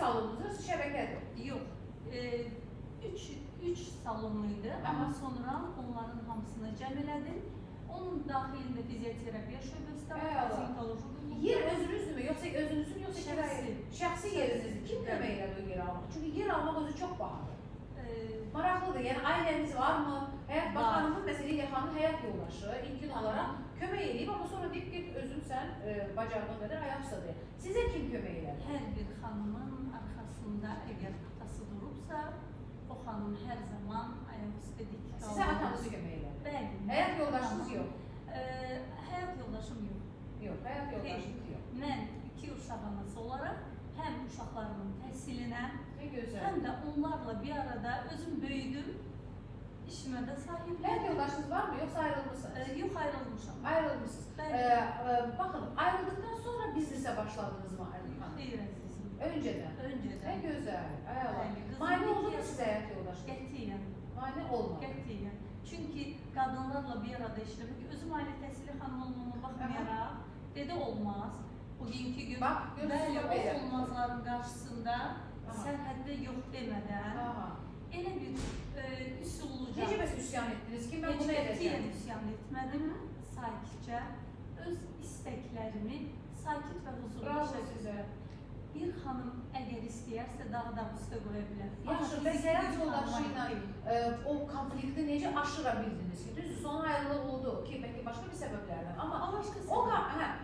salonunuz şəbəkədir? Yox. Üç salonluydu, amma sonra onların hamısını cəm elədim. Onun daxilində fizioterapiya şöbəsi də var, kozmetoloji. Yer özünüzdürmü, yoxsa özünüzün, yoxsa şəxsi yerinizdir? Kim kömək elədi o yer almaq? Çünki yer almaq özü çox bahadır. Maraqlıdır, yəni ailəniz varmı? Baxanımın məsələ yaxanın həyat yoldaşı ilkin olaraq kömək edib, amma sonra deyib ki, özün sən bacardığın qədər ayaq üstədir. Sizə kim kömək elədi? Hər bir xanımın arxasında əgər atası durubsa, o xanım hər zaman ayaq üstədik. Sizə atanız kömək elədi? Bəli. Həyat yoldaşınız yox? Həyat yoldaşım yox. Yox, həyat yoldaşınız yox. Mən 2 uşaq anası olaraq həm uşaqlarımın təhsilinə, həm də onlarla bir arada özüm böyüdüm, işimə də sahibəm. Həyat yoldaşınız var mı, yoxsa ayrılmışsınız? Yox, ayrılmışam. Ayrılmışsınız. Baxın, ayrıldıqdan sonra biznesə başladınız mı Aylin xanım? Xeyr, əzizim. Öncədən? Öncədən. Nə gözəl, ay Allah. Mane oldu mu sizə həyat yoldaşınız? Qətiyyən. Mane olmadı. Qətiyyən. Çünki qadınlarla bir arada işləmək, özüm ailə təhsili xanım olmama baxmayaraq, dedi olmaz. Bugünkü gün, bəli, o olmazların qarşısında sərhəddə yox demədən, elə bir üsulluca... Necə bəs üsyan etdiniz ki, mən bunu edəcəm? Qətiyyən üsyan etmədim, sakitcə, öz istəklərimi sakit və huzurlu şəkildə. Bir xanım əgər istəyərsə dağdan üstə qoya bilər. Yaxşı, bəs həyat yoldaşı ilə o konflikti necə aşıra bildiniz ki? Düzdür, son ayrılıq oldu ki, bəlkə başqa bir səbəblərdən. Amma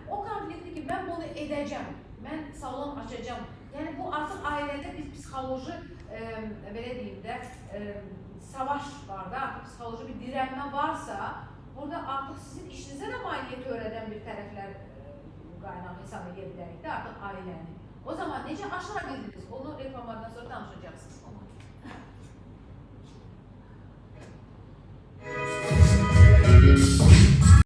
o konflikti ki, mən bunu edəcəm, mən salon açacağım. Yəni bu artıq ailədə bir psixoloji, belə deyim də, savaş var da, artıq psixoloji bir dirənmə varsa, burada artıq sizin işinizə də maliyyə törədən bir tərəflər qaynaq hesab edə bilərik də artıq ailəni. O zaman necə aşıra bildiniz? Onu